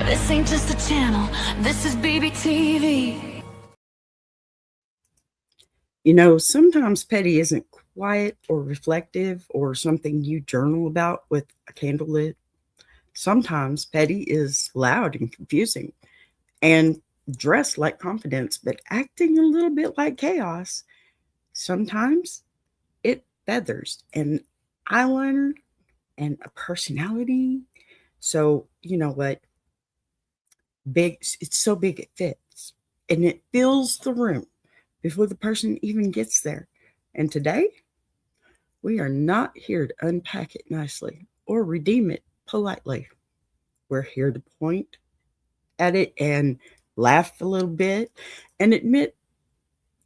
This ain't just a channel, this is BBTV. You know, sometimes petty isn't quiet or reflective or something you journal about with a candle lit. Sometimes petty is loud and confusing and dressed like confidence, but acting a little bit like chaos. Sometimes it feathers an eyeliner and a personality. So, you know what? Big, it's so big it fits and it fills the room before the person even gets there. And today, we are not here to unpack it nicely or redeem it politely. We're here to point at it and laugh a little bit and admit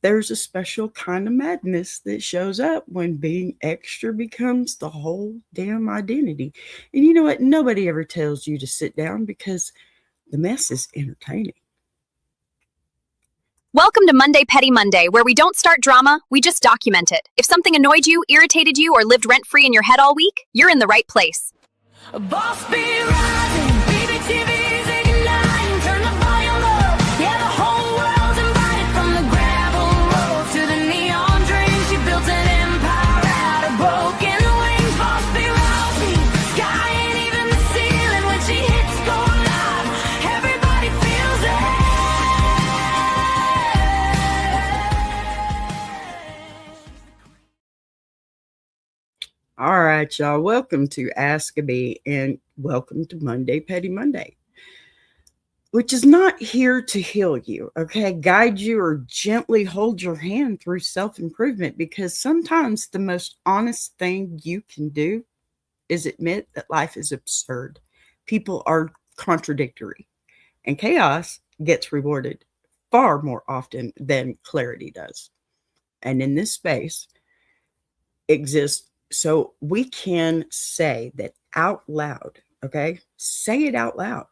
there's a special kind of madness that shows up when being extra becomes the whole damn identity. And you know what? Nobody ever tells you to sit down because the mess is entertaining. Welcome to Monday Petty Monday, where we don't start drama, we just document it. If something annoyed you, irritated you, or lived rent-free in your head all week, you're in the right place. Boss be rising, BBTV's igniting, turn the volume up. Yeah, the whole world's invited, from the gravel road to the neon dream. She built an empire out of broken wings. Boss be rising, sky ain't even the ceiling when she hits go live. Everybody feels it. All right, y'all. Welcome to Ask a Bee and welcome to Monday Petty Monday, which is not here to heal you, okay? Guide you or gently hold your hand through self-improvement, because sometimes the most honest thing you can do is admit that life is absurd. People are contradictory, and chaos gets rewarded far more often than clarity does. And in this space exists so we can say that out loud, okay? Say it out loud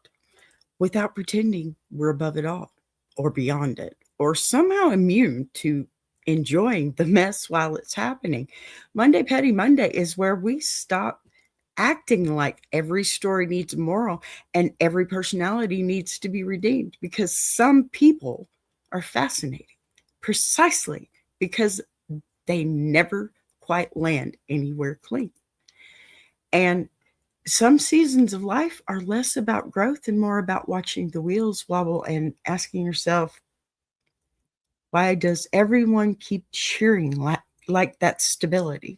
without pretending we're above it all or beyond it or somehow immune to enjoying the mess while it's happening. Monday Petty Monday is where we stop acting like every story needs a moral and every personality needs to be redeemed, because some people are fascinating precisely because they never quite land anywhere clean. And some seasons of life are less about growth and more about watching the wheels wobble and asking yourself, why does everyone keep cheering like that's stability?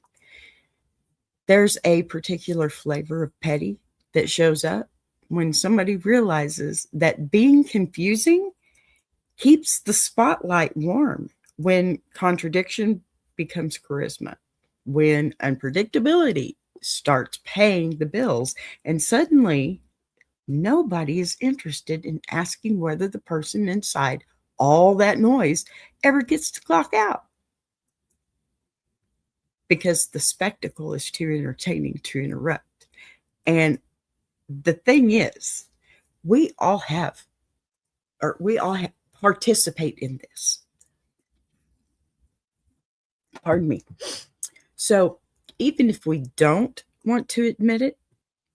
There's a particular flavor of petty that shows up when somebody realizes that being confusing keeps the spotlight warm, when contradiction becomes charisma, when unpredictability starts paying the bills, and suddenly nobody is interested in asking whether the person inside all that noise ever gets to clock out, because the spectacle is too entertaining to interrupt. And the thing is, we all participate in this. Pardon me. So even if we don't want to admit it,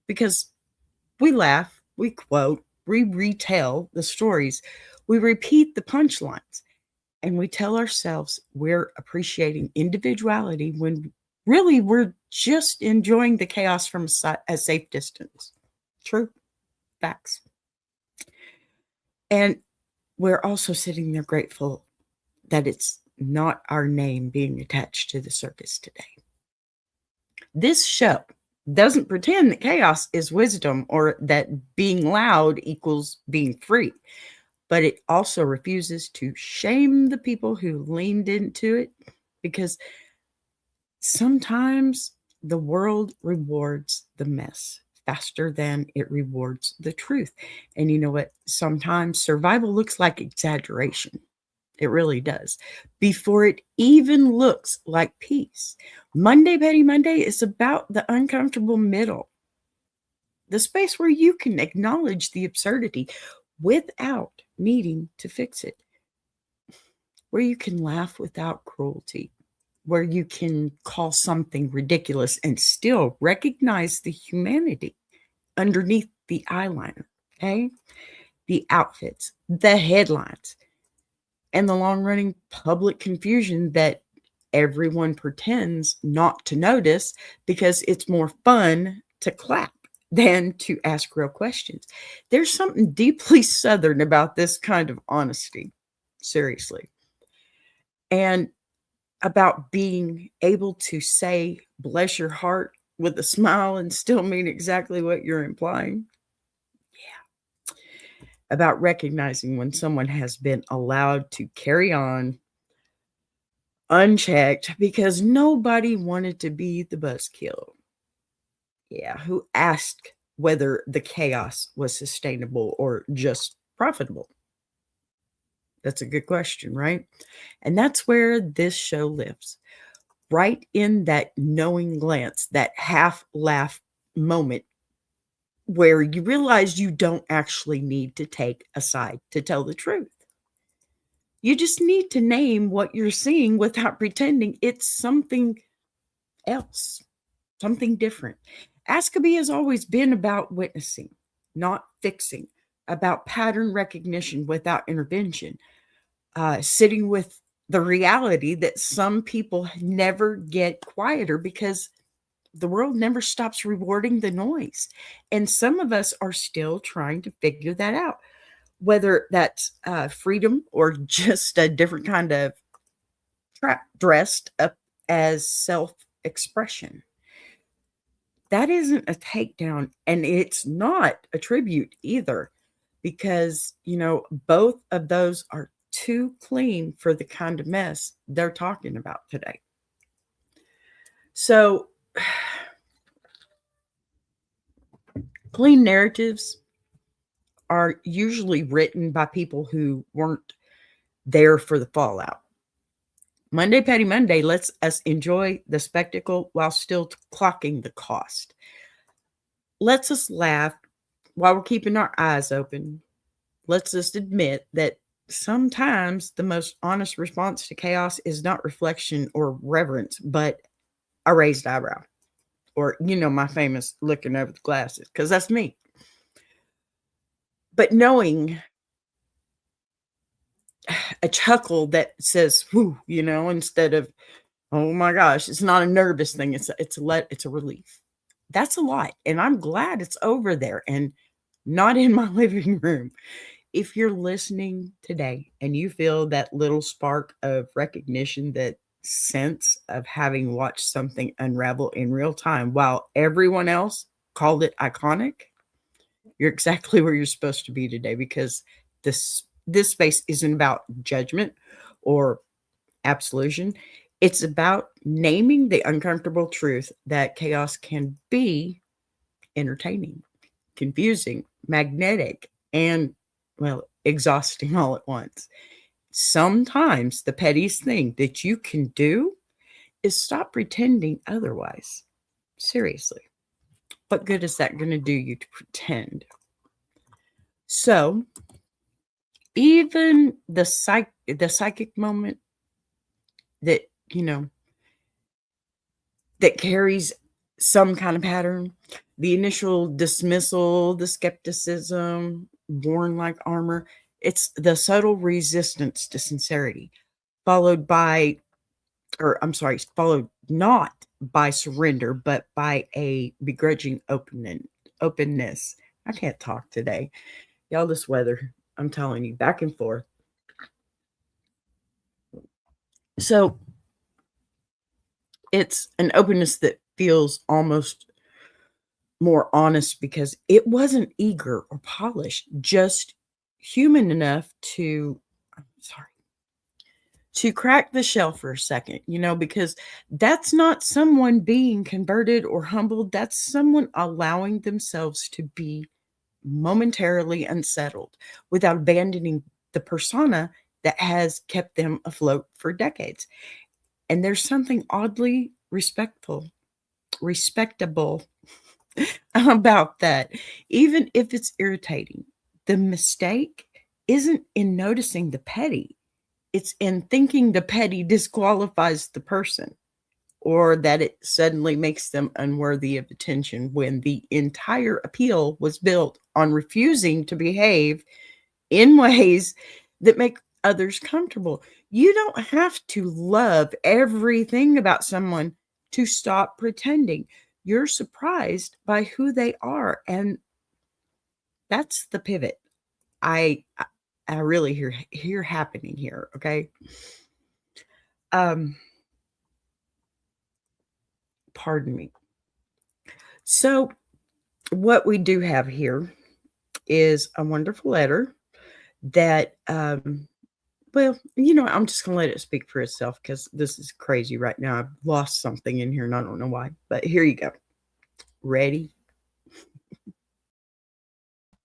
because we laugh, we quote, we retell the stories, we repeat the punchlines, and we tell ourselves we're appreciating individuality when really we're just enjoying the chaos from a safe distance. True. Facts. And we're also sitting there grateful that it's not our name being attached to the circus today. This show doesn't pretend that chaos is wisdom or that being loud equals being free, but it also refuses to shame the people who leaned into it, because sometimes the world rewards the mess faster than it rewards the truth. And you know what? Sometimes survival looks like exaggeration. It really does. Before it even looks like peace. Monday Petty Monday is about the uncomfortable middle. The space where you can acknowledge the absurdity without needing to fix it. Where you can laugh without cruelty. Where you can call something ridiculous and still recognize the humanity underneath the eyeliner. Okay. The outfits, the headlines, and the long running public confusion that everyone pretends not to notice because it's more fun to clap than to ask real questions. There's something deeply Southern about this kind of honesty, seriously, and about being able to say, bless your heart with a smile and still mean exactly what you're implying. About recognizing when someone has been allowed to carry on unchecked because nobody wanted to be the buzzkill. Yeah, who asked whether the chaos was sustainable or just profitable? That's a good question, right? And that's where this show lives. Right in that knowing glance, that half laugh moment where you realize you don't actually need to take a side to tell the truth. You just need to name what you're seeing without pretending it's something else, something different. Askaby has always been about witnessing, not fixing, about pattern recognition without intervention, sitting with the reality that some people never get quieter because the world never stops rewarding the noise. And some of us are still trying to figure that out, whether that's freedom or just a different kind of trap dressed up as self expression. That isn't a takedown, and it's not a tribute either, because, both of those are too clean for the kind of mess they're talking about today. So, clean narratives are usually written by people who weren't there for the fallout. Monday Petty Monday lets us enjoy the spectacle while still clocking the cost. Lets us laugh while we're keeping our eyes open. Lets us admit that sometimes the most honest response to chaos is not reflection or reverence, but a raised eyebrow. Or, my famous looking over the glasses, because that's me. But knowing a chuckle that says, whoo, instead of, oh my gosh, it's not a nervous thing. It's a relief. That's a lot. And I'm glad it's over there and not in my living room. If you're listening today and you feel that little spark of recognition, that sense of having watched something unravel in real time while everyone else called it iconic, you're exactly where you're supposed to be today, because this space isn't about judgment or absolution. It's about naming the uncomfortable truth that chaos can be entertaining, confusing, magnetic, and, well, exhausting all at once. Sometimes the pettiest thing that you can do is stop pretending otherwise. Seriously. What good is that going to do you to pretend? So, even the psychic moment that, that carries some kind of pattern, the initial dismissal, the skepticism, worn like armor, it's the subtle resistance to sincerity, followed not by surrender, but by a begrudging openness. I can't talk today. Y'all, this weather, I'm telling you, back and forth. So it's an openness that feels almost more honest because it wasn't eager or polished, just human enough to crack the shell for a second, because that's not someone being converted or humbled. That's someone allowing themselves to be momentarily unsettled without abandoning the persona that has kept them afloat for decades. And there's something oddly respectable about that, even if it's irritating. The mistake isn't in noticing the petty, it's in thinking the petty disqualifies the person or that it suddenly makes them unworthy of attention when the entire appeal was built on refusing to behave in ways that make others comfortable. You don't have to love everything about someone to stop pretending. You're surprised by who they are, and that's the pivot I really hear happening here. Okay. Pardon me. So what we do have here is a wonderful letter that well, I'm just gonna let it speak for itself because this is crazy right now. I've lost something in here and I don't know why, but here you go. Ready?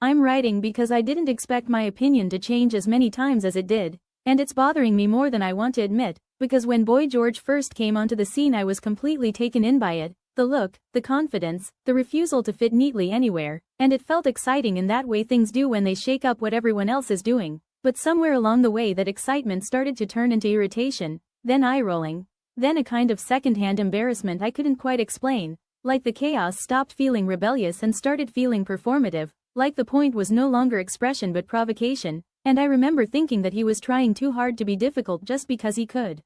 I'm writing because I didn't expect my opinion to change as many times as it did, and it's bothering me more than I want to admit, because when Boy George first came onto the scene I was completely taken in by it, the look, the confidence, the refusal to fit neatly anywhere, and it felt exciting in that way things do when they shake up what everyone else is doing, but somewhere along the way that excitement started to turn into irritation, then eye-rolling, then a kind of second-hand embarrassment I couldn't quite explain, like the chaos stopped feeling rebellious and started feeling performative, like the point was no longer expression but provocation, and I remember thinking that he was trying too hard to be difficult just because he could.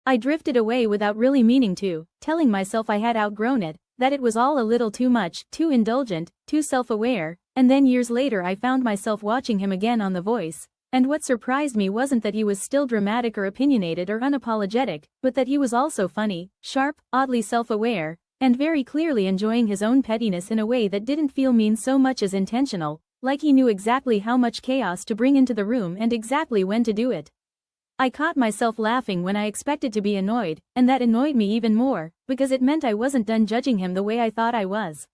I drifted away without really meaning to, telling myself I had outgrown it, that it was all a little too much, too indulgent, too self-aware, and then years later I found myself watching him again on The Voice, and what surprised me wasn't that he was still dramatic or opinionated or unapologetic, but that he was also funny, sharp, oddly self-aware, and very clearly enjoying his own pettiness in a way that didn't feel mean so much as intentional, like he knew exactly how much chaos to bring into the room and exactly when to do it. I caught myself laughing when I expected to be annoyed, and that annoyed me even more, because it meant I wasn't done judging him the way I thought I was.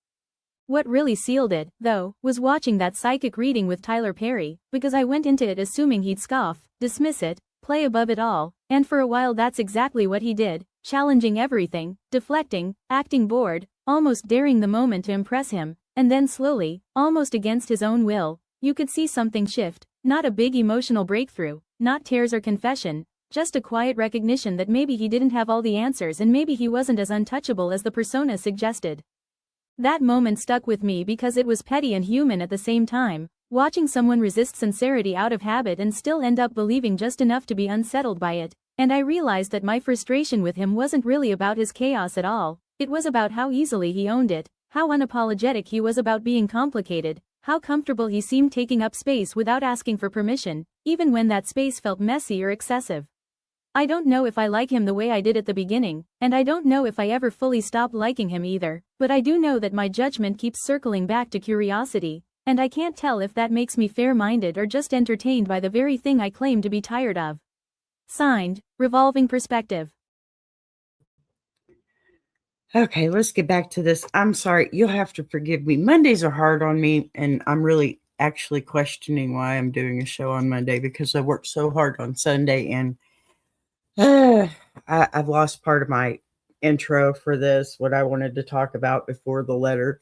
What really sealed it, though, was watching that psychic reading with Tyler Perry, because I went into it assuming he'd scoff, dismiss it, play above it all, and for a while that's exactly what he did, challenging everything, deflecting, acting bored, almost daring the moment to impress him, and then slowly, almost against his own will, you could see something shift, not a big emotional breakthrough, not tears or confession, just a quiet recognition that maybe he didn't have all the answers and maybe he wasn't as untouchable as the persona suggested. That moment stuck with me because it was petty and human at the same time, watching someone resist sincerity out of habit and still end up believing just enough to be unsettled by it, and I realized that my frustration with him wasn't really about his chaos at all, it was about how easily he owned it, how unapologetic he was about being complicated, how comfortable he seemed taking up space without asking for permission, even when that space felt messy or excessive. I don't know if I like him the way I did at the beginning, and I don't know if I ever fully stopped liking him either, but I do know that my judgment keeps circling back to curiosity, and I can't tell if that makes me fair-minded or just entertained by the very thing I claim to be tired of. Signed, Revolving Perspective. Okay, let's get back to this. I'm sorry, you'll have to forgive me. Mondays are hard on me, and I'm really actually questioning why I'm doing a show on Monday because I worked so hard on Sunday, and I've lost part of my intro for this, what I wanted to talk about before the letter.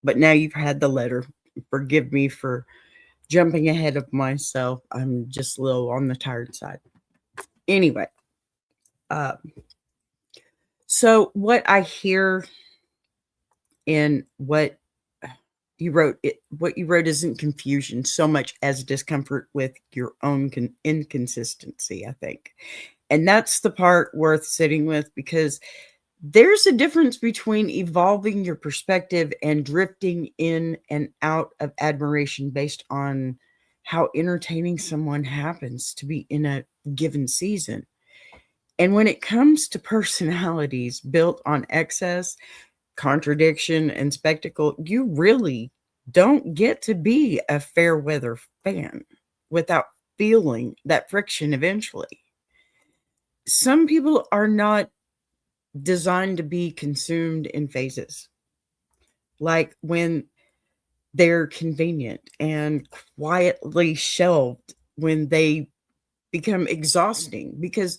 But now you've had the letter. Forgive me for jumping ahead of myself. I'm just a little on the tired side. Anyway, so what I hear in what you wrote isn't confusion so much as discomfort with your own inconsistency, I think. And that's the part worth sitting with, because there's a difference between evolving your perspective and drifting in and out of admiration based on how entertaining someone happens to be in a given season. And when it comes to personalities built on excess, contradiction, and spectacle, you really don't get to be a fair weather fan without feeling that friction eventually. Some people are not designed to be consumed in phases, like when they're convenient, and quietly shelved when they become exhausting, because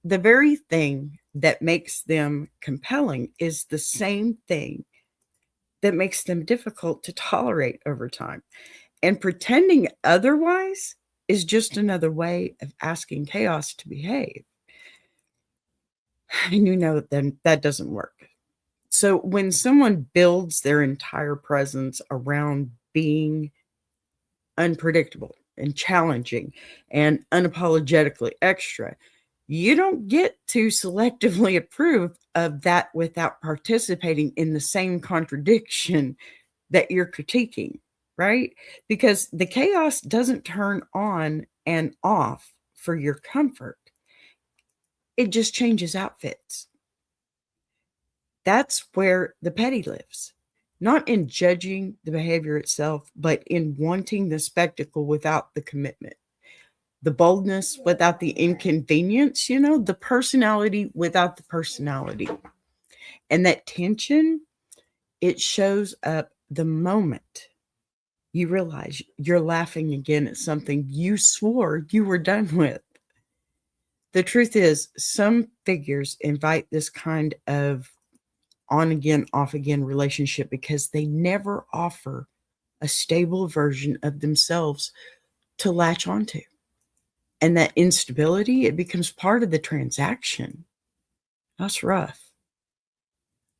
the very thing that makes them compelling is the same thing that makes them difficult to tolerate over time. And pretending otherwise is just another way of asking chaos to behave. And you know then that doesn't work. So when someone builds their entire presence around being unpredictable and challenging and unapologetically extra, you don't get to selectively approve of that without participating in the same contradiction that you're critiquing, right? Because the chaos doesn't turn on and off for your comfort, it just changes outfits. That's where the petty lives. Not in judging the behavior itself, but in wanting the spectacle without the commitment, the boldness without the inconvenience, the personality without the personality. And that tension, it shows up the moment you realize you're laughing again at something you swore you were done with. The truth is, some figures invite this kind of on again, off again relationship because they never offer a stable version of themselves to latch onto. And that instability, it becomes part of the transaction. That's rough.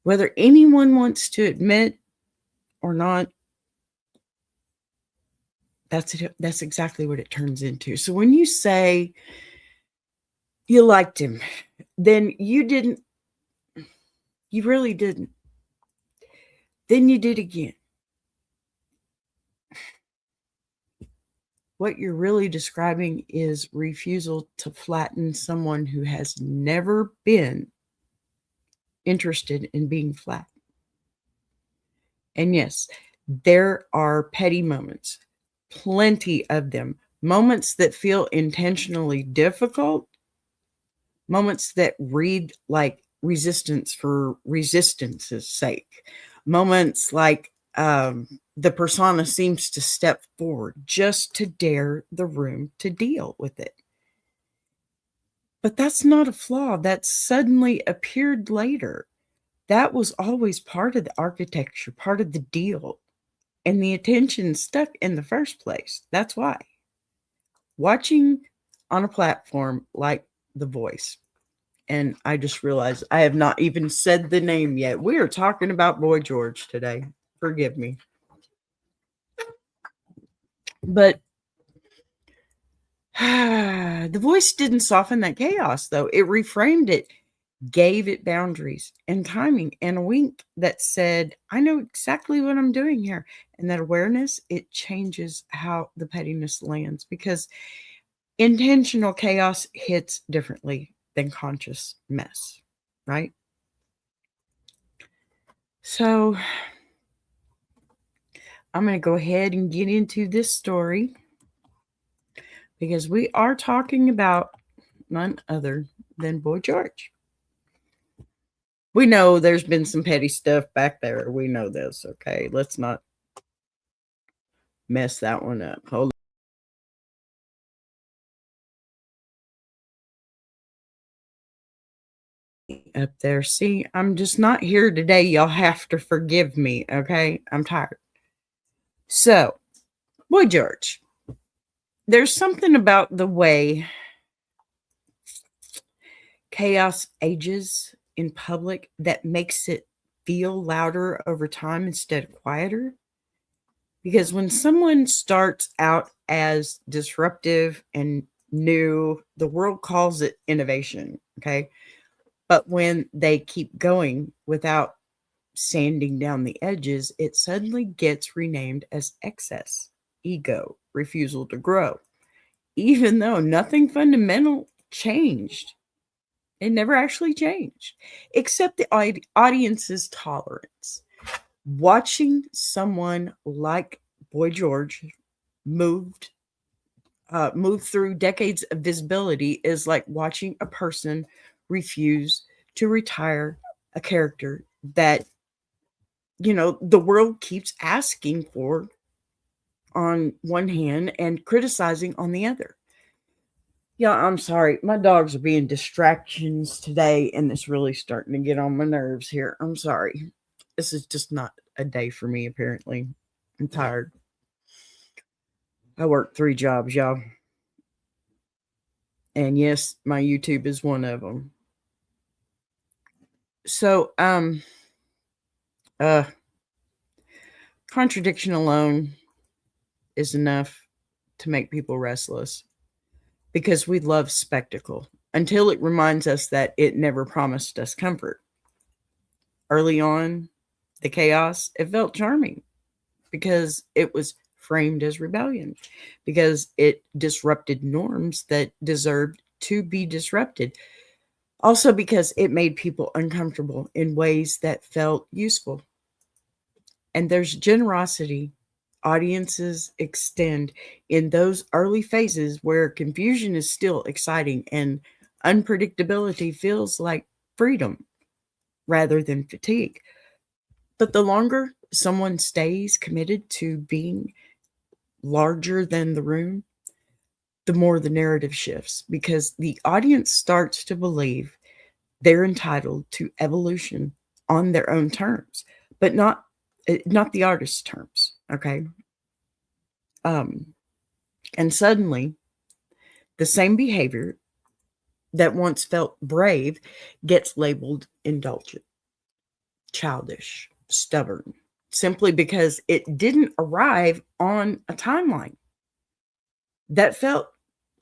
Whether anyone wants to admit or not, that's it. That's exactly what it turns into. So when you say you liked him, then you didn't. You really didn't. Then you did again. What you're really describing is refusal to flatten someone who has never been interested in being flat. And yes, there are petty moments, plenty of them, moments that feel intentionally difficult, moments that read like resistance for resistance's sake, moments like the persona seems to step forward just to dare the room to deal with it. But that's not a flaw that suddenly appeared later. That was always part of the architecture, part of the deal. And the attention stuck in the first place. That's why. Watching on a platform like The Voice, and I just realized I have not even said the name yet. We are talking about Boy George today. Forgive me. But The Voice didn't soften that chaos, though. It reframed it, gave it boundaries and timing, and a wink that said, I know exactly what I'm doing here. And that awareness, it changes how the pettiness lands because intentional chaos hits differently than conscious mess, right? So I'm going to go ahead and get into this story because we are talking about none other than Boy George. We know there's been some petty stuff back there. We know this, okay? Let's not mess that one up. Hold up there. See, I'm just not here today. Y'all have to forgive me, okay? I'm tired. So, Boy George, there's something about the way chaos ages in public that makes it feel louder over time instead of quieter. Because when someone starts out as disruptive and new, the world calls it innovation, okay? But when they keep going without sanding down the edges, it suddenly gets renamed as excess, ego, refusal to grow, even though nothing fundamental changed. It never actually changed, except the audience's tolerance. Watching someone like Boy George move through decades of visibility is like watching a person refuse to retire a character that the world keeps asking for on one hand and criticizing on the other. Yeah, I'm sorry. My dogs are being distractions today, and it's really starting to get on my nerves here. I'm sorry. This is just not a day for me, apparently. I'm tired. I work 3 jobs, y'all. And yes, my YouTube is one of them. So, contradiction alone is enough to make people restless because we love spectacle until it reminds us that it never promised us comfort. Early on, the chaos, it felt charming because it was framed as rebellion, because it disrupted norms that deserved to be disrupted. Also, because it made people uncomfortable in ways that felt useful. And there's generosity audiences extend in those early phases where confusion is still exciting and unpredictability feels like freedom rather than fatigue. But the longer someone stays committed to being larger than the room, the more the narrative shifts because the audience starts to believe they're entitled to evolution on their own terms, but not the artist's terms. Okay. And suddenly, the same behavior that once felt brave gets labeled indulgent, childish, stubborn, simply because it didn't arrive on a timeline that felt,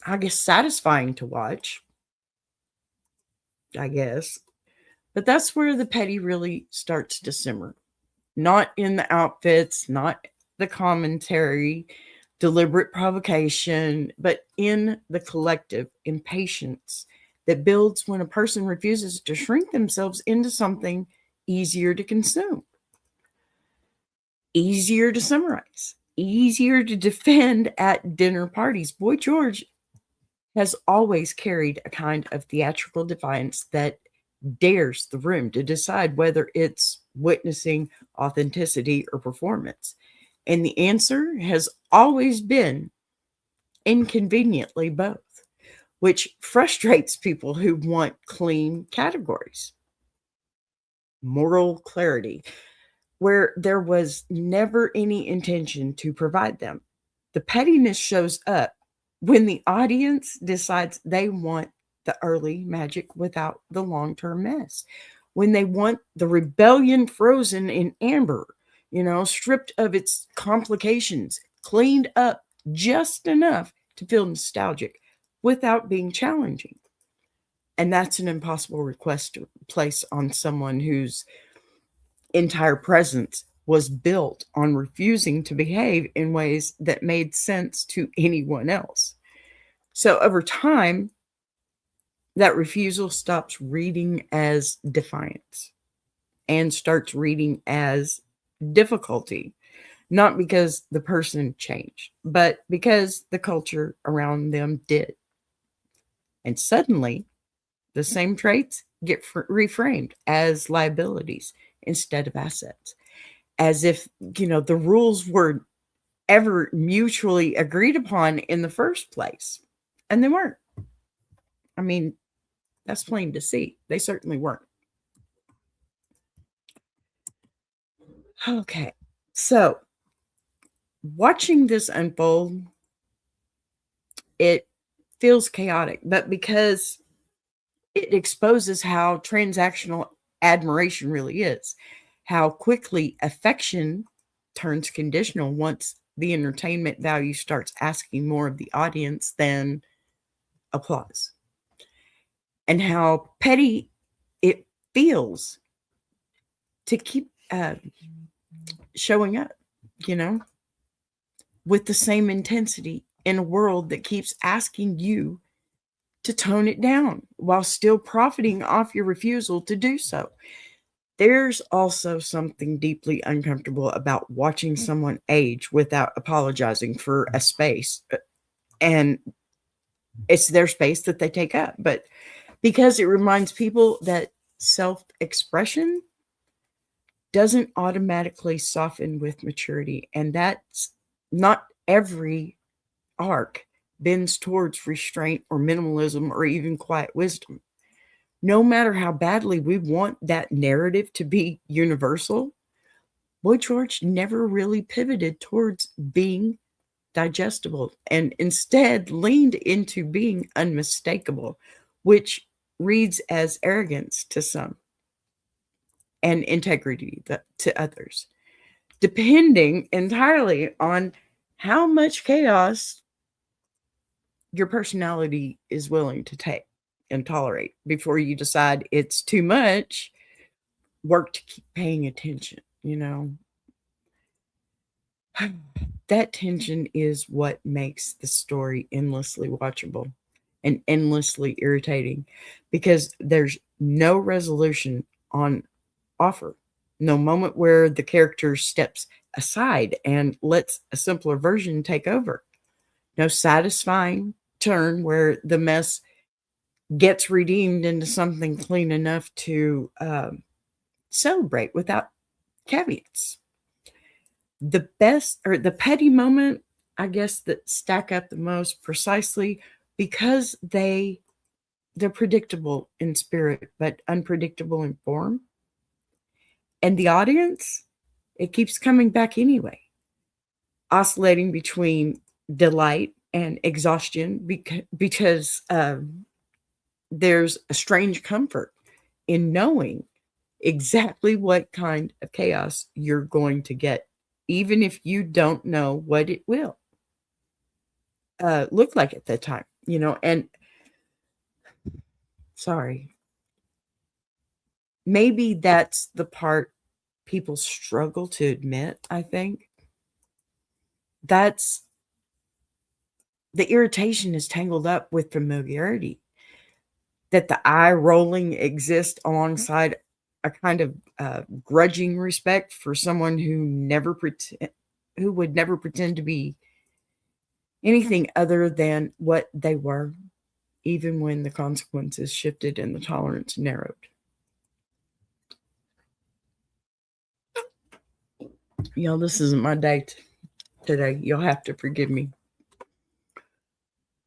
I guess, satisfying to watch, I guess. But that's where the petty really starts to simmer. Not in the outfits, not the commentary, deliberate provocation, but in the collective impatience that builds when a person refuses to shrink themselves into something easier to consume, easier to summarize, easier to defend at dinner parties. Boy George has always carried a kind of theatrical defiance that dares the room to decide whether it's witnessing authenticity or performance. And the answer has always been inconveniently both, which frustrates people who want clean categories, moral clarity, where there was never any intention to provide them. The pettiness shows up when the audience decides they want the early magic without the long term mess, when they want the rebellion frozen in amber, stripped of its complications, cleaned up just enough to feel nostalgic without being challenging. And that's an impossible request to place on someone whose entire presence was built on refusing to behave in ways that made sense to anyone else. So over time, that refusal stops reading as defiance and starts reading as difficulty, not because the person changed, but because the culture around them did. And suddenly, the same traits get reframed as liabilities instead of assets, as if, the rules were ever mutually agreed upon in the first place. And they weren't. I mean, that's plain to see. They certainly weren't. Okay. So, watching this unfold, it feels chaotic, but because it exposes how transactional admiration really is, how quickly affection turns conditional once the entertainment value starts asking more of the audience than applause, and how petty it feels to keep showing up, you know, with the same intensity in a world that keeps asking you to tone it down while still profiting off your refusal to do so. There's also something deeply uncomfortable about watching someone age without apologizing for a space. And it's their space that they take up. But because it reminds people that self-expression doesn't automatically soften with maturity. And that's not every arc bends towards restraint or minimalism or even quiet wisdom. No matter how badly we want that narrative to be universal, Boy George never really pivoted towards being digestible and instead leaned into being unmistakable, which reads as arrogance to some. and integrity to others, depending entirely on how much chaos your personality is willing to take and tolerate before you decide it's too much work to keep paying attention, you know. That tension is what makes the story endlessly watchable and endlessly irritating, because there's no resolution on offer, no moment where the character steps aside and lets a simpler version take over, no satisfying turn where the mess gets redeemed into something clean enough to celebrate without caveats. The best, or the petty moment, I guess, that stack up the most precisely because they're predictable in spirit but unpredictable in form, and the audience, it keeps coming back anyway, oscillating between delight and exhaustion because there's a strange comfort in knowing exactly what kind of chaos you're going to get, even if you don't know what it will look like at that time, you know. And sorry, maybe that's the part people struggle to admit. I think that's the irritation is tangled up with familiarity, that the eye rolling exists alongside a kind of grudging respect for someone who would never pretend to be anything other than what they were, even when the consequences shifted and the tolerance narrowed. Y'all, this isn't my day today. You'll have to forgive me.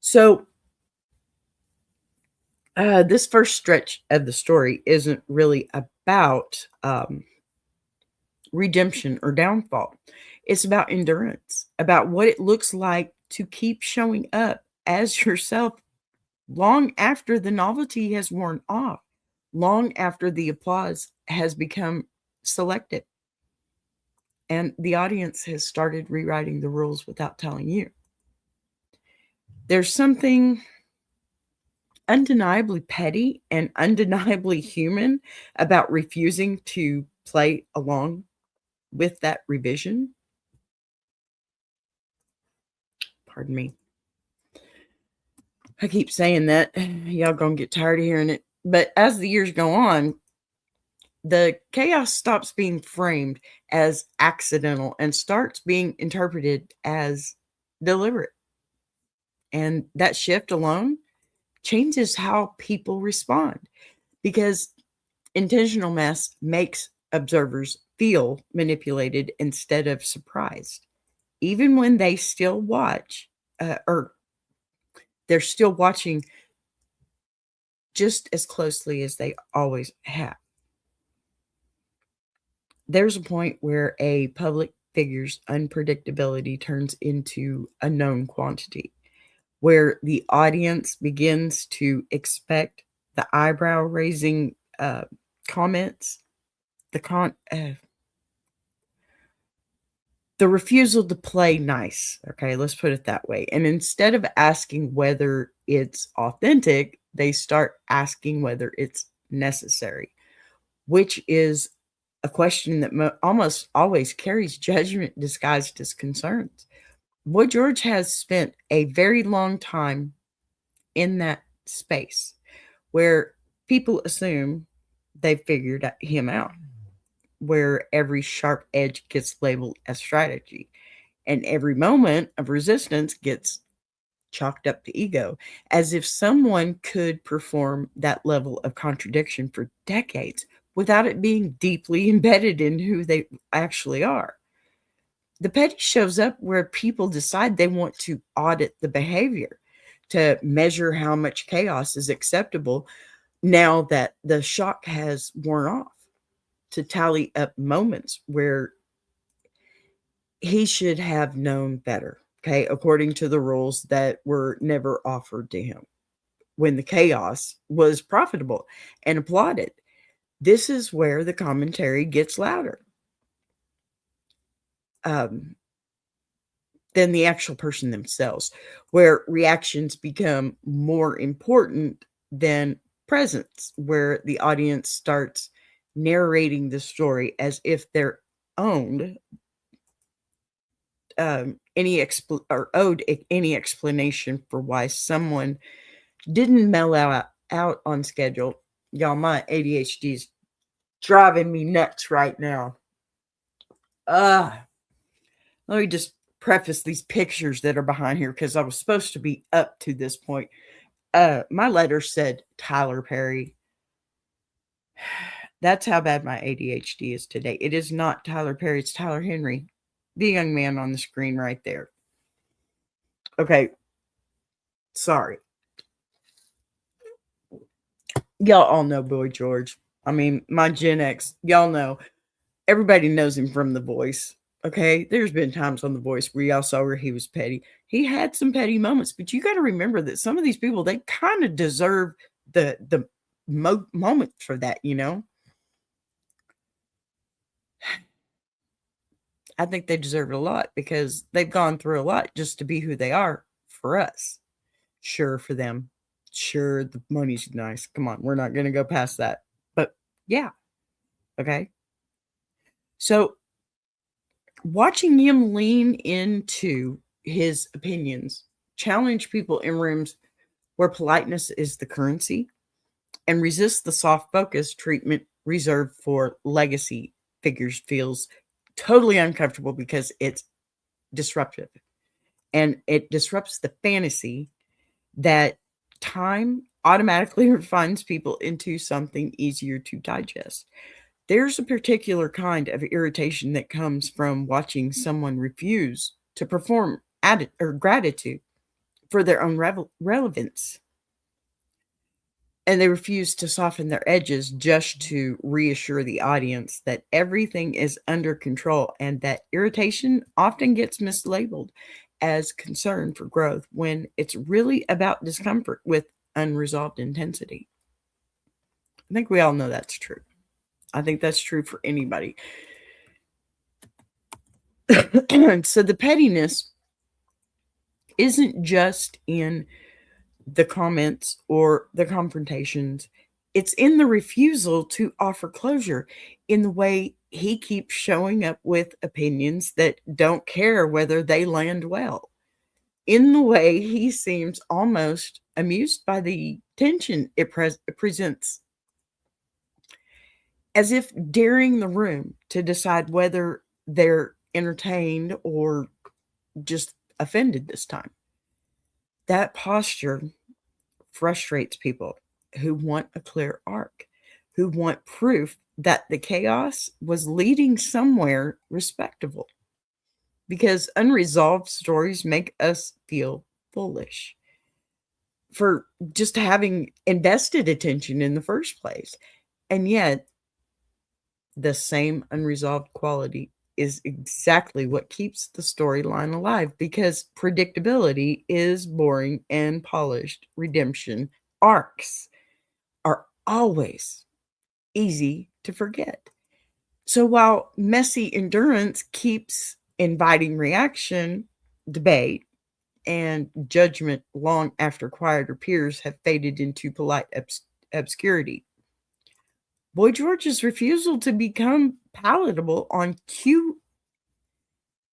So, this first stretch of the story isn't really about redemption or downfall. It's about endurance, about what it looks like to keep showing up as yourself long after the novelty has worn off, long after the applause has become selective, and the audience has started rewriting the rules without telling you. There's something undeniably petty and undeniably human about refusing to play along with that revision. Pardon me. I keep saying that. Y'all gonna get tired of hearing it. But as the years go on, the chaos stops being framed as accidental and starts being interpreted as deliberate. And that shift alone changes how people respond, because intentional mess makes observers feel manipulated instead of surprised, even when they still watch, or they're still watching just as closely as they always have. There's a point where a public figure's unpredictability turns into a known quantity, where the audience begins to expect the eyebrow raising comments, the refusal to play nice. Okay, let's put it that way. And instead of asking whether it's authentic, they start asking whether it's necessary, which is a question that almost always carries judgment disguised as concerns. Boy George has spent a very long time in that space where people assume they've figured him out, where every sharp edge gets labeled as strategy and every moment of resistance gets chalked up to ego, as if someone could perform that level of contradiction for decades without it being deeply embedded in who they actually are. The petty shows up where people decide they want to audit the behavior, to measure how much chaos is acceptable now that the shock has worn off, to tally up moments where he should have known better, okay, according to the rules that were never offered to him, when the chaos was profitable and applauded. This is where the commentary gets louder than the actual person themselves, where reactions become more important than presence, where the audience starts narrating the story as if they're owned owed any explanation for why someone didn't mail out on schedule. Y'all, my ADHD is driving me nuts right now. Let me just preface these pictures that are behind here because I was supposed to be up to this point. My letter said Tyler Perry. That's how bad my ADHD is today. It is not Tyler Perry, it's Tyler Henry, the young man on the screen right there. Okay. Sorry. Y'all all know Boy George. I mean, my Gen X, y'all know. Everybody knows him from The Voice. Okay, there's been times on The Voice where y'all saw where he was petty. He had some petty moments, but you got to remember that some of these people, they kind of deserve the moment for that, you know? I think they deserve it a lot because they've gone through a lot just to be who they are for us. Sure, for them. Sure, the money's nice. Come on, we're not going to go past that. But yeah, okay. So watching him lean into his opinions, challenge people in rooms where politeness is the currency, and resist the soft focus treatment reserved for legacy figures feels totally uncomfortable because it's disruptive. And it disrupts the fantasy that time automatically refines people into something easier to digest. There's a particular kind of irritation that comes from watching someone refuse to perform gratitude for their own relevance. And they refuse to soften their edges just to reassure the audience that everything is under control, and that irritation often gets mislabeled as concern for growth when it's really about discomfort with unresolved intensity. I think we all know that's true. I think that's true for anybody. So the pettiness isn't just in the comments or the confrontations. It's in the refusal to offer closure, in the way he keeps showing up with opinions that don't care whether they land well, in the way he seems almost amused by the tension it presents, as if daring the room to decide whether they're entertained or just offended this time. That posture frustrates people who want a clear arc, who want proof that the chaos was leading somewhere respectable. Because unresolved stories make us feel foolish for just having invested attention in the first place. And yet, the same unresolved quality is exactly what keeps the storyline alive, because predictability is boring and polished. Redemption arcs are always easy to forget. So while messy endurance keeps inviting reaction, debate, and judgment long after quieter peers have faded into polite obscurity, Boy George's refusal to become palatable on cue,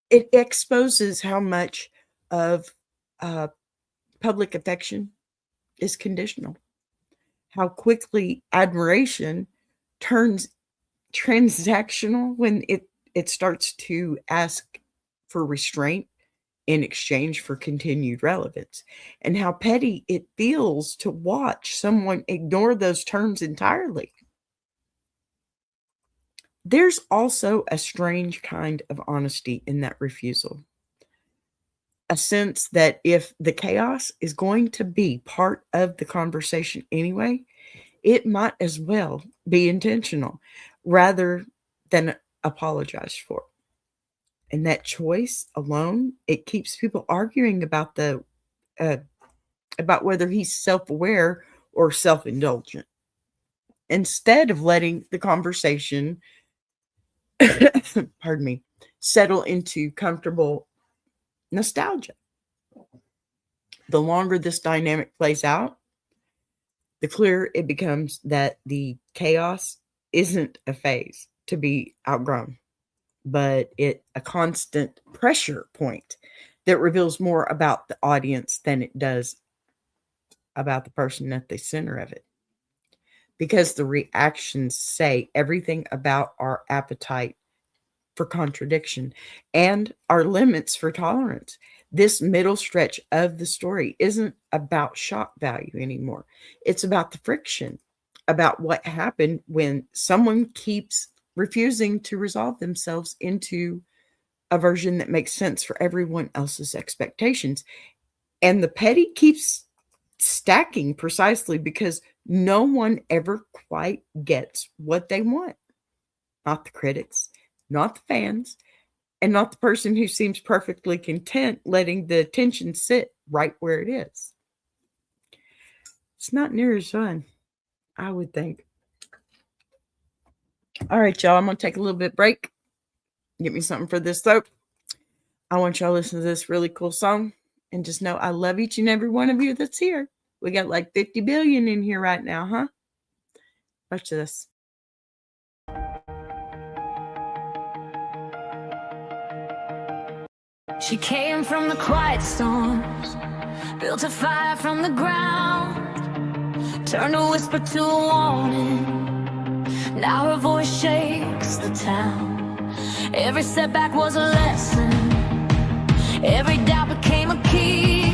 it exposes how much of public affection is conditional, how quickly admiration turns transactional when it starts to ask for restraint in exchange for continued relevance, and how petty it feels to watch someone ignore those terms entirely. There's also a strange kind of honesty in that refusal. A sense that if the chaos is going to be part of the conversation anyway, it might as well be intentional rather than apologized for. And that choice alone, it keeps people arguing about about whether he's self-aware or self-indulgent. instead of letting the conversation, pardon me, settle into comfortable nostalgia. The longer this dynamic plays out, the clearer it becomes that the chaos isn't a phase to be outgrown, but it a constant pressure point that reveals more about the audience than it does about the person at the center of it. Because the reactions say everything about our appetite for contradiction and our limits for tolerance. This middle stretch of the story isn't about shock value anymore. It's about the friction, about what happened when someone keeps refusing to resolve themselves into a version that makes sense for everyone else's expectations. And the petty keeps stacking precisely because no one ever quite gets what they want. Not the critics, not the fans, and not the person who seems perfectly content letting the tension sit right where it is. It's not near as fun, I would think. All right, y'all, I'm going to take a little bit break. Get me something for this throat. I want y'all to listen to this really cool song. And just know I love each and every one of you that's here. We got like 50 billion in here right now, huh? Watch this. She came from the quiet storms, built a fire from the ground, turned a whisper to a warning. Now her voice shakes the town. Every setback was a lesson. Every doubt became a key,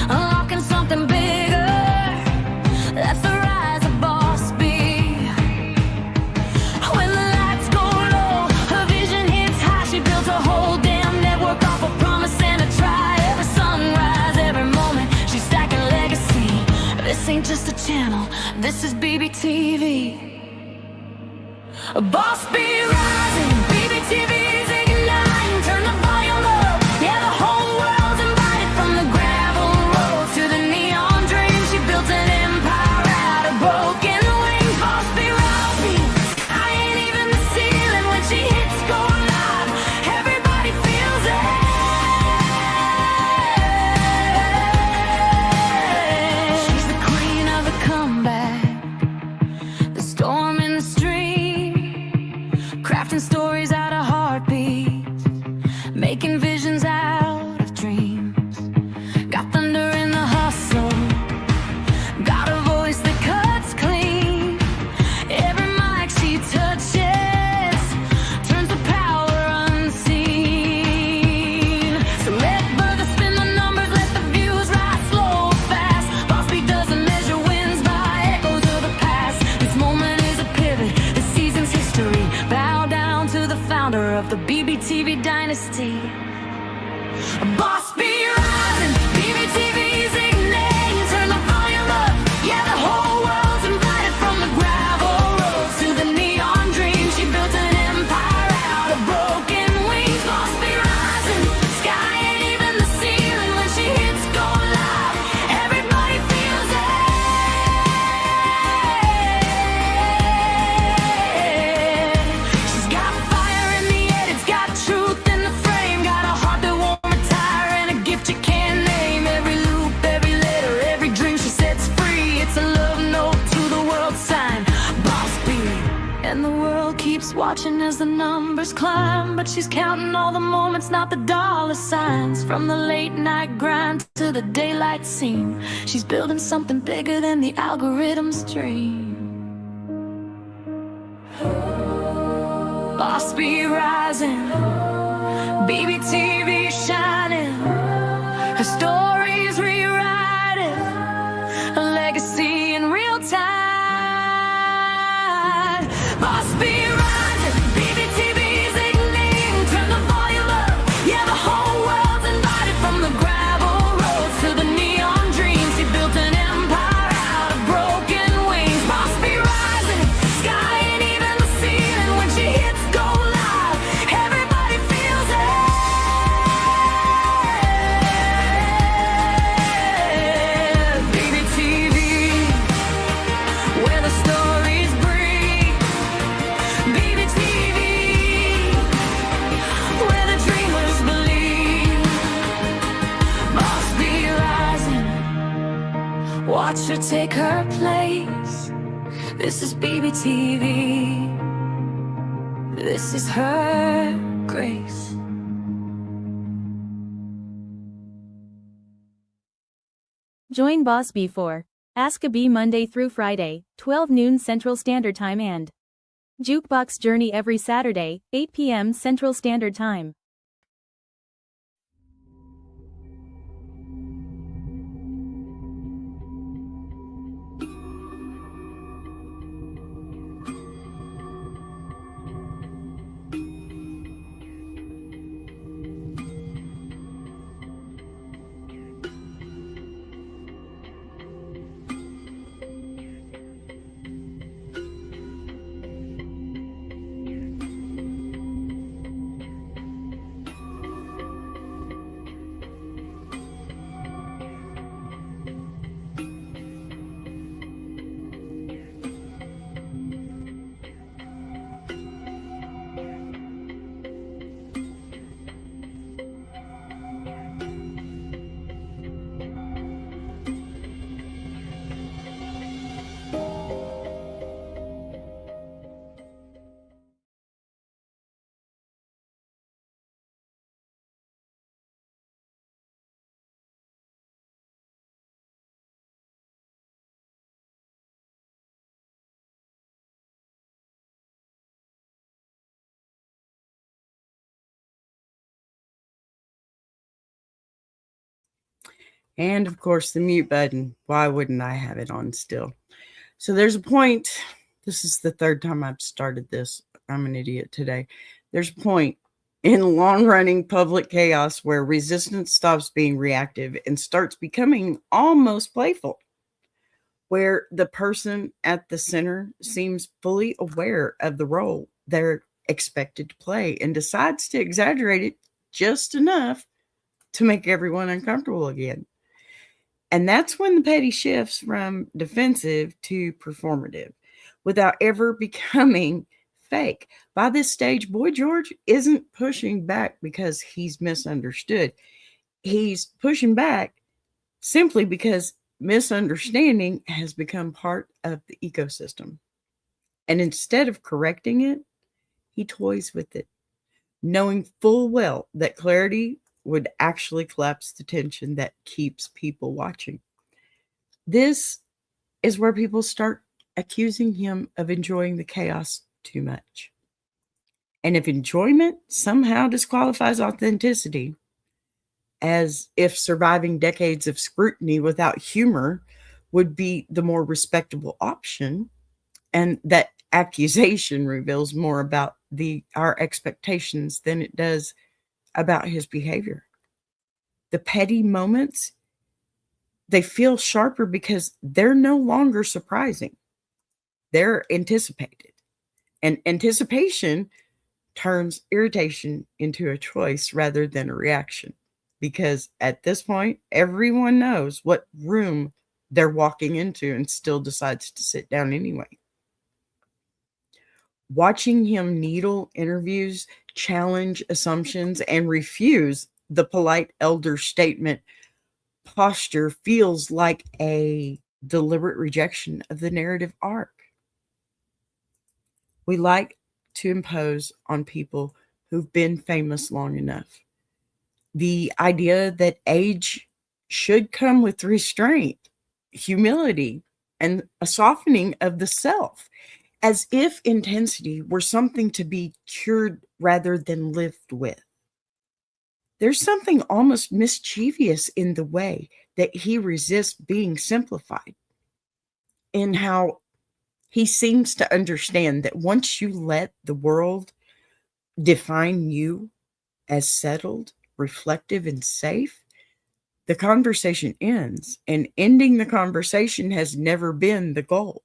unlocking something bigger. That's the rise of Boss B. When the lights go low, her vision hits high. She built a whole damn network off a promise and a try. Every sunrise, every moment, she's stacking legacy. This ain't just a channel, this is BBTV. Boss B rising, BBTV's igniting. Turn the volume up, yeah, the whole world's invited. From the gravel road to the neon dream, she built an empire out of broken wings. Boss B rising, I ain't even the ceiling. When she hits go live, everybody feels it. She's the queen of the comeback, the storm in the stream, crafting stories out of heartbeats, making visions out of dreams. Got thunder in the hustle, got a voice that cuts clean. Every mic she touches turns the power unseen. So let brothers spin the numbers, let the views rise slow or fast. Boss B doesn't measure wins by echoes of the past. This moment is a pivot, this season's history. Bow down to the founder of the BBTV dynasty. Boss B rising, BBTV's igniting. Turn the volume up, yeah, the whole world's invited. From the gravel roads to the neon dream, she built an empire out of broken wings. Boss B rising, sky ain't even the ceiling. When she hits go live, everybody feels it. She's got fire in the head, it's got truth in the frame, got a heart that won't retire and a gift you can't name. Every loop, every letter, every dream she sets free, it's a love note to the world sign. Boss B. And the world keeps watching as the numbers climb, but she's counting all the moments, not the dollar signs. From the late night grind to the daylight scene, she's building something bigger than the algorithm's dream. Boss B rising, BBTV shining. Her story's rewriting, a legacy in real time. Boss B rising, BBTV's igniting. Turn the volume up, yeah, the whole world's invited. From the gravel roads to the neon dream, she built an empire out of broken wings. Boss B rising, sky ain't even the ceiling. When she hits go live, everybody feels it. watch her take her place. This is BBTV. This is her grace. Join Boss B for Ask a Bee Monday through Friday, 12 noon Central Standard Time and Jukebox Journey every Saturday, 8 p.m. Central Standard Time. And of course, the mute button. Why wouldn't I have it on still? So there's a point. This is the third time I've started this. I'm an idiot today. There's a point in long-running public chaos where resistance stops being reactive and starts becoming almost playful, where the person at the center seems fully aware of the role they're expected to play and decides to exaggerate it just enough to make everyone uncomfortable again. And that's when the petty shifts from defensive to performative without ever becoming fake. By this stage, Boy George isn't pushing back because he's misunderstood. He's pushing back simply because misunderstanding has become part of the ecosystem. And instead of correcting it, he toys with it, knowing full well that clarity would actually collapse the tension that keeps people watching. This is where people start accusing him of enjoying the chaos too much. And if enjoyment somehow disqualifies authenticity, as if surviving decades of scrutiny without humor would be the more respectable option, and that accusation reveals more about our expectations than it does about his behavior. The petty moments, they feel sharper because they're no longer surprising. They're anticipated. And anticipation turns irritation into a choice rather than a reaction. Because at this point, everyone knows what room they're walking into and still decides to sit down anyway. Watching him needle interviews, challenge assumptions, and refuse the polite elder statement posture feels like a deliberate rejection of the narrative arc. We like to impose on people who've been famous long enough. The idea that age should come with restraint, humility, and a softening of the self, as if intensity were something to be cured rather than lived with. There's something almost mischievous in the way that he resists being simplified, in how he seems to understand that once you let the world define you as settled, reflective, and safe, the conversation ends, and ending the conversation has never been the goal.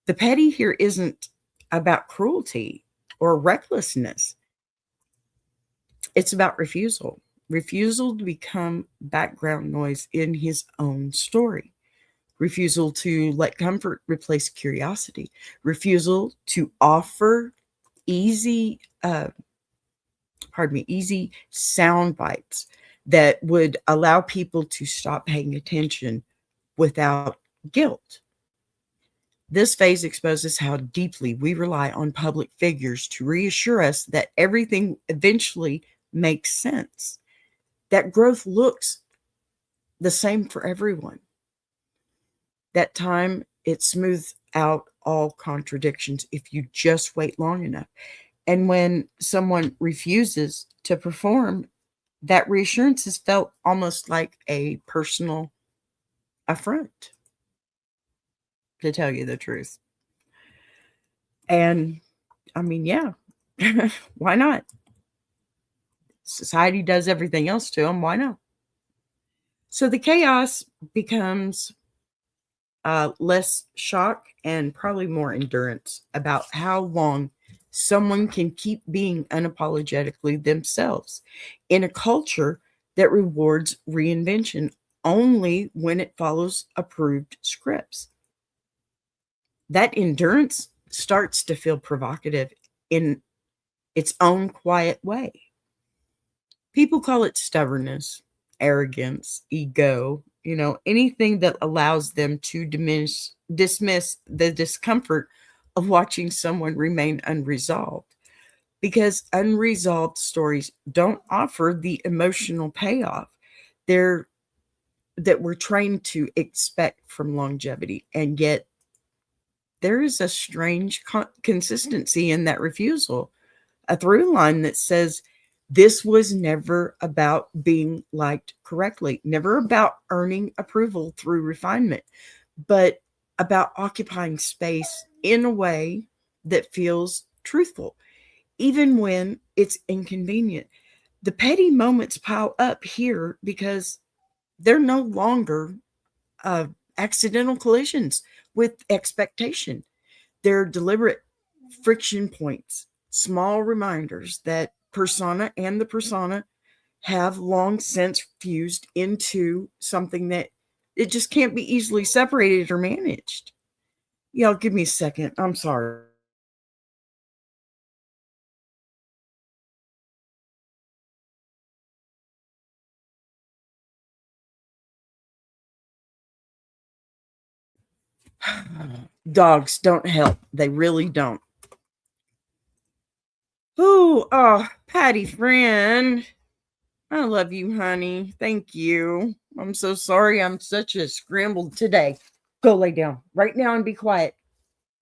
The petty here isn't about cruelty or recklessness. It's about refusal to become background noise in his own story, refusal to let comfort replace curiosity, refusal to offer easy sound bites that would allow people to stop paying attention without guilt. This phase exposes how deeply we rely on public figures to reassure us that everything eventually makes sense, that growth looks the same for everyone. That time, it smooths out all contradictions if you just wait long enough. And when someone refuses to perform, that reassurance is felt almost like a personal affront, to tell you the truth. And I mean, yeah, why not? Society does everything else to them. Why not? So the chaos becomes less shock and probably more endurance about how long someone can keep being unapologetically themselves in a culture that rewards reinvention only when it follows approved scripts. That endurance starts to feel provocative in its own quiet way. People call it stubbornness, arrogance, ego, anything that allows them to dismiss the discomfort of watching someone remain unresolved. Because unresolved stories don't offer the emotional payoff that we're trained to expect from longevity. And yet, there is a strange consistency in that refusal, a through line that says this was never about being liked correctly, never about earning approval through refinement, but about occupying space in a way that feels truthful, even when it's inconvenient. The petty moments pile up here because they're no longer accidental collisions with expectation. They're deliberate friction points, small reminders that persona and the persona have long since fused into something that it just can't be easily separated or managed. Y'all, give me a second. I'm sorry. Dogs don't help. They really don't. Ooh, oh, Patty friend. I love you, honey. Thank you. I'm so sorry I'm such a scramble today. Go lay down right now and be quiet.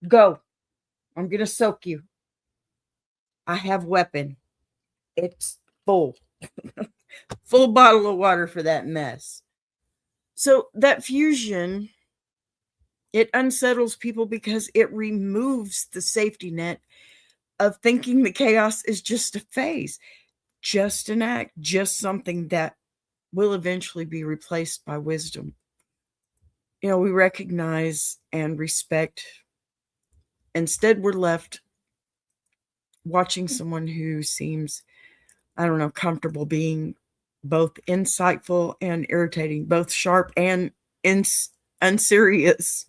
Go. I'm going to soak you. I have weapon. It's full. Full bottle of water for that mess. So that fusion, it unsettles people because it removes the safety net of thinking the chaos is just a phase, just an act, just something that will eventually be replaced by wisdom. We recognize and respect. Instead, we're left watching someone who seems, I don't know, comfortable being both insightful and irritating, both sharp and unserious,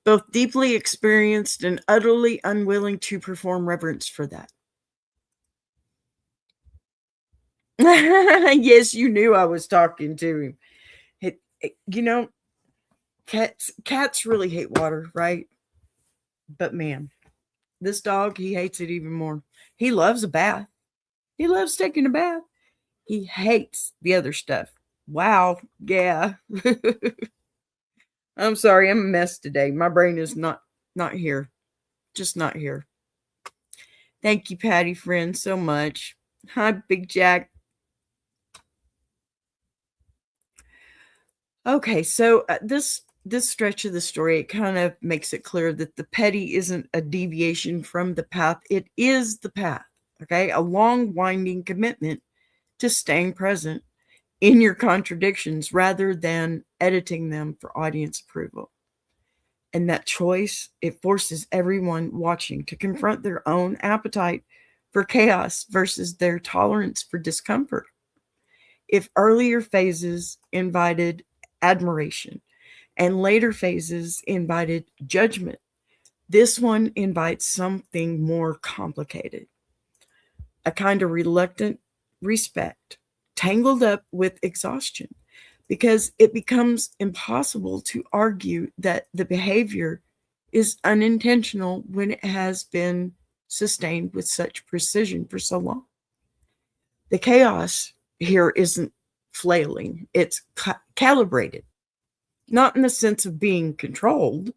both deeply experienced and utterly unwilling to perform reverence for that. Yes, you knew I was talking to him. Cats really hate water, right? But man, this dog, he hates it even more. He loves a bath. He loves taking a bath. He hates the other stuff. Wow. Yeah. I'm sorry. I'm a mess today. My brain is not here. Just not here. Thank you, Patty friend, so much. Hi, Big Jack. Okay, so this stretch of the story, it kind of makes it clear that the petty isn't a deviation from the path. It is the path. Okay, a long winding commitment to staying present in your contradictions rather than editing them for audience approval. And that choice, it forces everyone watching to confront their own appetite for chaos versus their tolerance for discomfort. If earlier phases invited admiration and later phases invited judgment, this one invites something more complicated, a kind of reluctant respect tangled up with exhaustion. because it becomes impossible to argue that the behavior is unintentional when it has been sustained with such precision for so long. The chaos here isn't flailing, it's calibrated, not in the sense of being controlled,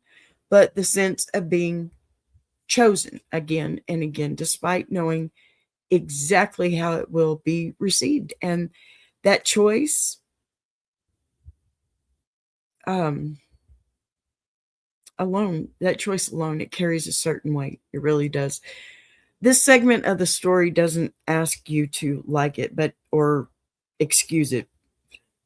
but the sense of being chosen again and again, despite knowing exactly how it will be received. And that choice alone, it carries a certain weight. It really does. This segment of the story doesn't ask you to like it, or excuse it.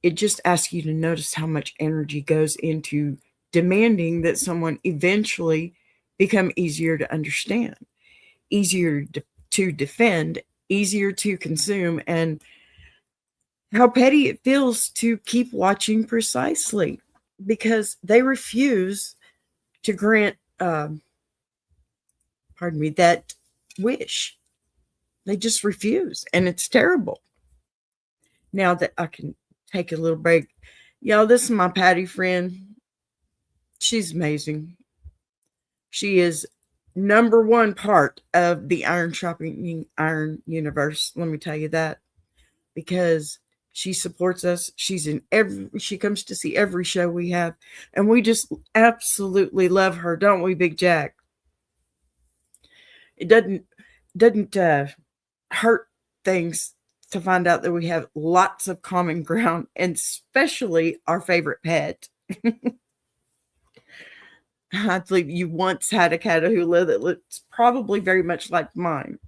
It just asks you to notice how much energy goes into demanding that someone eventually become easier to understand, easier to defend, easier to consume, and how petty it feels to keep watching precisely because they refuse to grant, that wish. They just refuse, and it's terrible. Now that I can take a little break, y'all, this is my Patty friend. She's amazing. She is number one part of the Iron Shopping Iron universe. Let me tell you that, because she supports us. She comes to see every show we have, and we just absolutely love her, don't we, Big Jack? It doesn't hurt things to find out that we have lots of common ground, and especially our favorite pet. I believe you once had a Catahoula that looks probably very much like mine.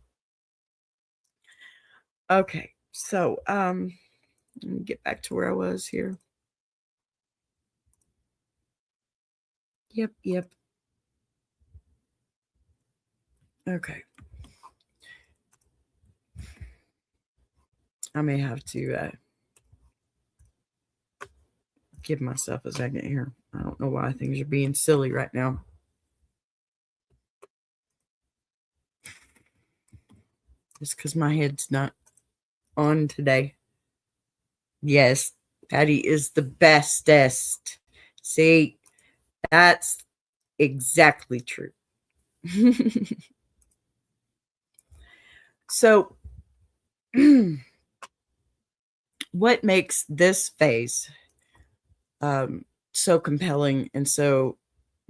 Okay, so let me get back to where I was here. Yep. Okay. I may have to give myself a second here. I don't know why things are being silly right now. It's because my head's not on today. Yes, Patty is the bestest. See, that's exactly true. So, what makes this phase so compelling and so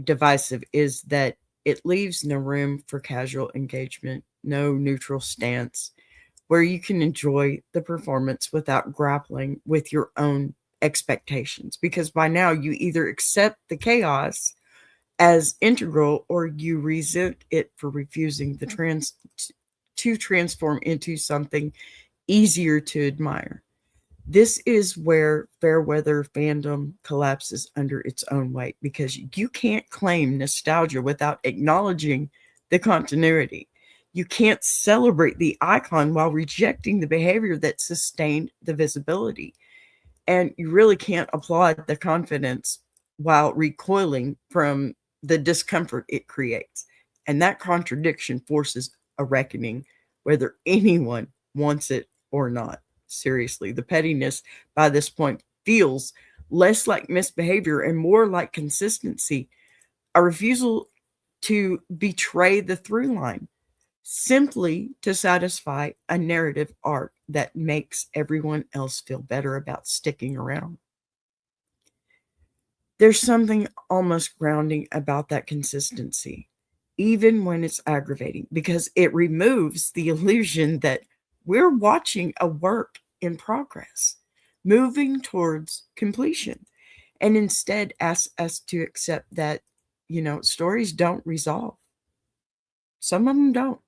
divisive is that it leaves no room for casual engagement, no neutral stance, where you can enjoy the performance without grappling with your own expectations. Because by now you either accept the chaos as integral or you resent it for refusing to transform into something easier to admire. This is where Fairweather fandom collapses under its own weight, because you can't claim nostalgia without acknowledging the continuity. You can't celebrate the icon while rejecting the behavior that sustained the visibility. And you really can't applaud the confidence while recoiling from the discomfort it creates. And that contradiction forces a reckoning, whether anyone wants it or not. Seriously, the pettiness by this point feels less like misbehavior and more like consistency, a refusal to betray the through line, simply to satisfy a narrative arc that makes everyone else feel better about sticking around. There's something almost grounding about that consistency, even when it's aggravating, because it removes the illusion that we're watching a work in progress, moving towards completion, and instead asks us to accept that, stories don't resolve. Some of them don't.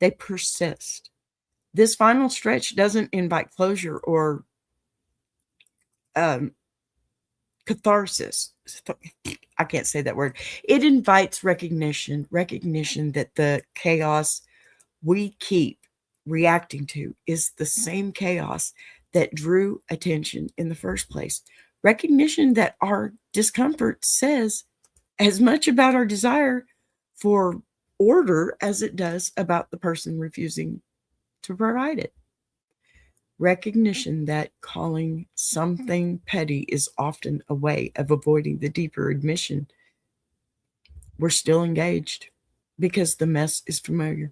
They persist. This final stretch doesn't invite closure or catharsis. I can't say that word. It invites recognition that the chaos we keep reacting to is the same chaos that drew attention in the first place. Recognition that our discomfort says as much about our desire for order as it does about the person refusing to provide it. Recognition that calling something petty is often a way of avoiding the deeper admission we're still engaged because the mess is familiar.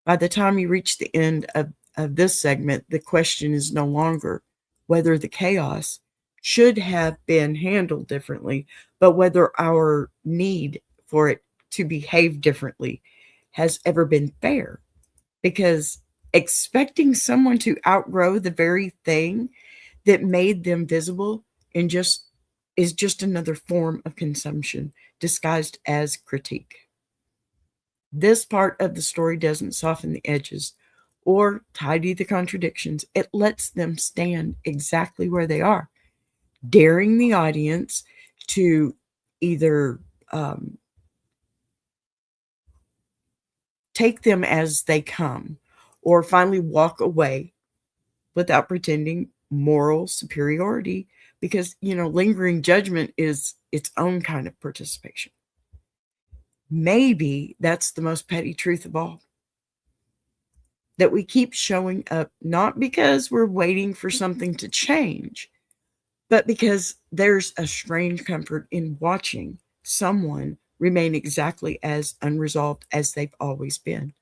By the time you reach the end of this segment, the question is no longer whether the chaos should have been handled differently, but whether our need for it to behave differently has ever been fair. Because expecting someone to outgrow the very thing that made them visible and just is just another form of consumption disguised as critique. This part of the story doesn't soften the edges or tidy the contradictions. It lets them stand exactly where they are, daring the audience to either take them as they come or finally walk away without pretending moral superiority, because lingering judgment is its own kind of participation. Maybe that's the most petty truth of all, that we keep showing up not because we're waiting for something to change, but because there's a strange comfort in watching someone remain exactly as unresolved as they've always been,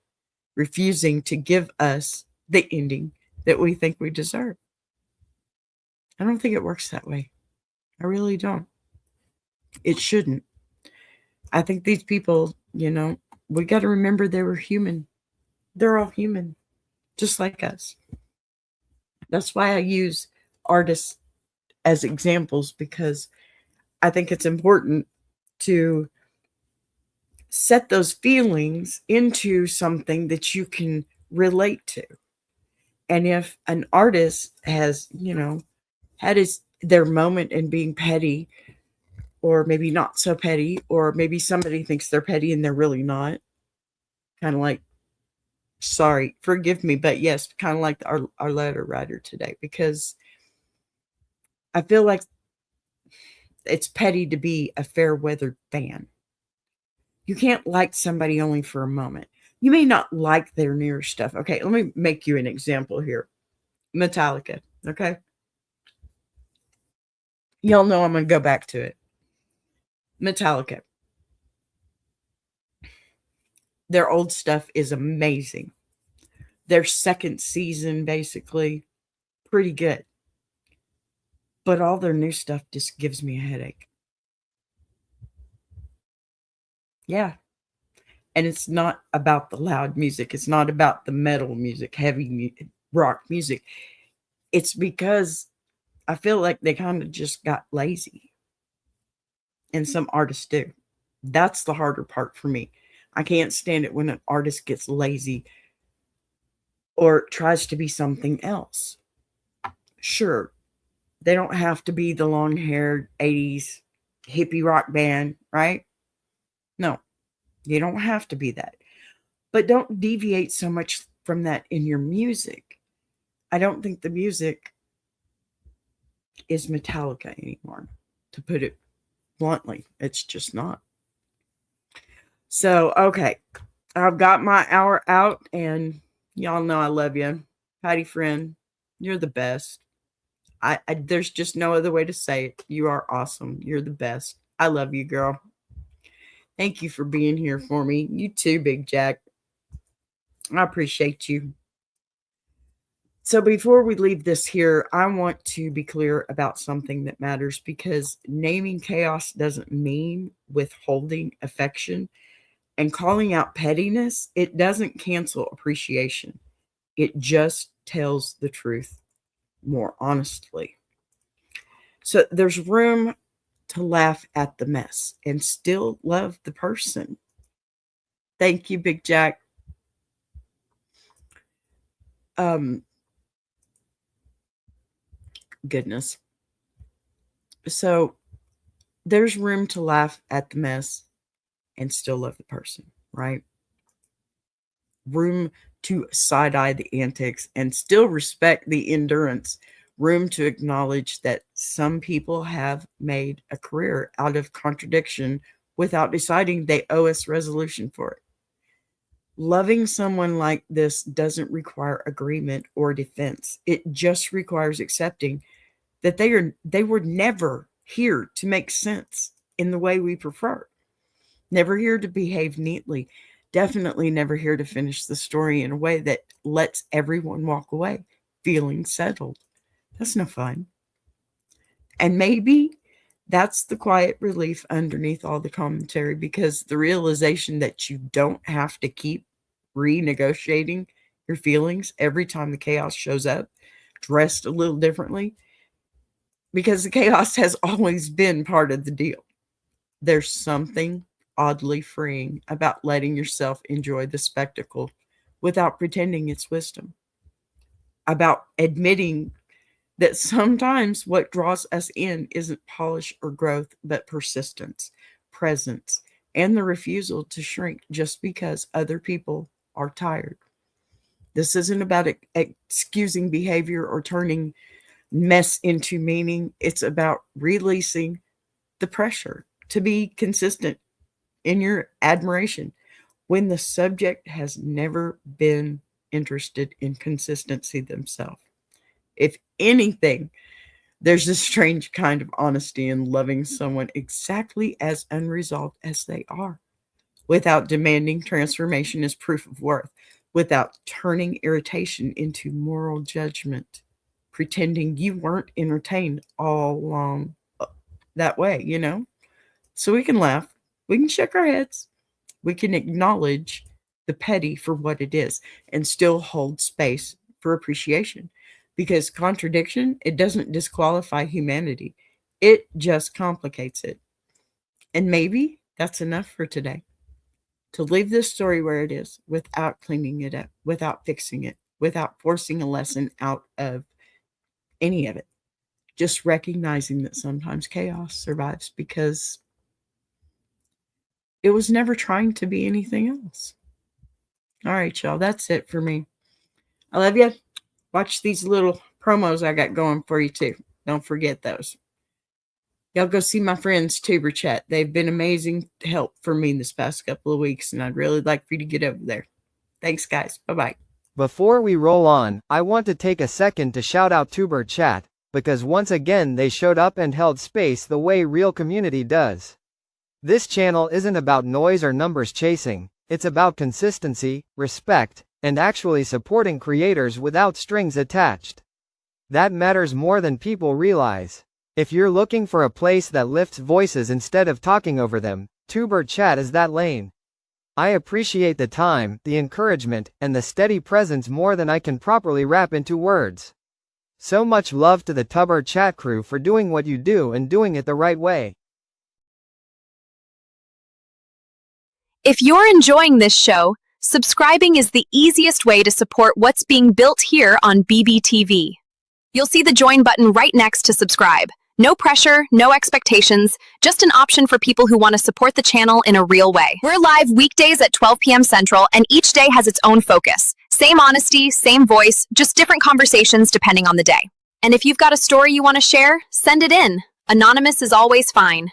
refusing to give us the ending that we think we deserve. I don't think it works that way. I really don't. It shouldn't. I think these people, we got to remember they were human. They're all human, just like us. That's why I use artists as examples, because I think it's important to set those feelings into something that you can relate to. And if an artist has, had their moment in being petty, or maybe not so petty, or maybe somebody thinks they're petty and they're really not, kind of like, sorry, forgive me, but yes, kind of like our letter writer today, because I feel like it's petty to be a fair weathered fan. You can't like somebody only for a moment. You may not like their newer stuff. Okay, let me make you an example here. Metallica, okay? Y'all know I'm going to go back to it. Metallica. Their old stuff is amazing. Their second season, basically, pretty good. But all their new stuff just gives me a headache. Yeah. And it's not about the loud music. It's not about the metal music, heavy rock music. It's because I feel like they kind of just got lazy. And some artists do. That's the harder part for me. I can't stand it when an artist gets lazy or tries to be something else. Sure, they don't have to be the long-haired 80s hippie rock band, right? No, you don't have to be that. But don't deviate so much from that in your music. I don't think the music is Metallica anymore, to put it bluntly. It's just not. So, okay, I've got my hour out, and y'all know I love you. Patty friend, you're the best. I there's just no other way to say it. You are awesome. You're the best. I love you, girl. Thank you for being here for me. You too, Big Jack. I appreciate you. So before we leave this here, I want to be clear about something that matters, because naming chaos doesn't mean withholding affection, and calling out pettiness, it doesn't cancel appreciation. It just tells the truth more honestly. So there's room to laugh at the mess and still love the person. Thank you, Big Jack. Goodness. So there's room to laugh at the mess and still love the person, right? Room to side-eye the antics and still respect the endurance. Room to acknowledge that some people have made a career out of contradiction without deciding they owe us resolution for it. Loving someone like this doesn't require agreement or defense. It just requires accepting that they were never here to make sense in the way we prefer. Never here to behave neatly. Definitely never here to finish the story in a way that lets everyone walk away feeling settled. That's no fun. And maybe that's the quiet relief underneath all the commentary, because the realization that you don't have to keep renegotiating your feelings every time the chaos shows up, dressed a little differently, because the chaos has always been part of the deal. There's something oddly freeing about letting yourself enjoy the spectacle without pretending it's wisdom, about admitting that sometimes what draws us in isn't polish or growth, but persistence, presence, and the refusal to shrink just because other people are tired. This isn't about excusing behavior or turning mess into meaning. It's about releasing the pressure to be consistent in your admiration when the subject has never been interested in consistency themselves. If anything, there's a strange kind of honesty in loving someone exactly as unresolved as they are, without demanding transformation as proof of worth, without turning irritation into moral judgment, pretending you weren't entertained all along that way, So we can laugh, we can shake our heads, we can acknowledge the petty for what it is, and still hold space for appreciation. Because contradiction, it doesn't disqualify humanity. It just complicates it. And maybe that's enough for today. To leave this story where it is, without cleaning it up, without fixing it, without forcing a lesson out of any of it. Just recognizing that sometimes chaos survives because it was never trying to be anything else. All right, y'all. That's it for me. I love you. Watch these little promos I got going for you, too. Don't forget those. Y'all go see my friends, Tuber Chat. They've been amazing help for me this past couple of weeks, and I'd really like for you to get over there. Thanks, guys. Bye-bye. Before we roll on, I want to take a second to shout out Tuber Chat, because once again they showed up and held space the way real community does. This channel isn't about noise or numbers chasing. It's about consistency, respect, and actually supporting creators without strings attached. That matters more than people realize. If you're looking for a place that lifts voices instead of talking over them, Tuber Chat is that lane. I appreciate the time, the encouragement, and the steady presence more than I can properly wrap into words. So much love to the Tuber Chat crew for doing what you do and doing it the right way. If you're enjoying this show, subscribing is the easiest way to support what's being built here on BBTV. You'll see the join button right next to subscribe. No pressure, no expectations, just an option for people who want to support the channel in a real way. We're live weekdays at 12 p.m. Central, and each day has its own focus. Same honesty, same voice, just different conversations depending on the day. And if you've got a story you want to share, send it in. Anonymous is always fine.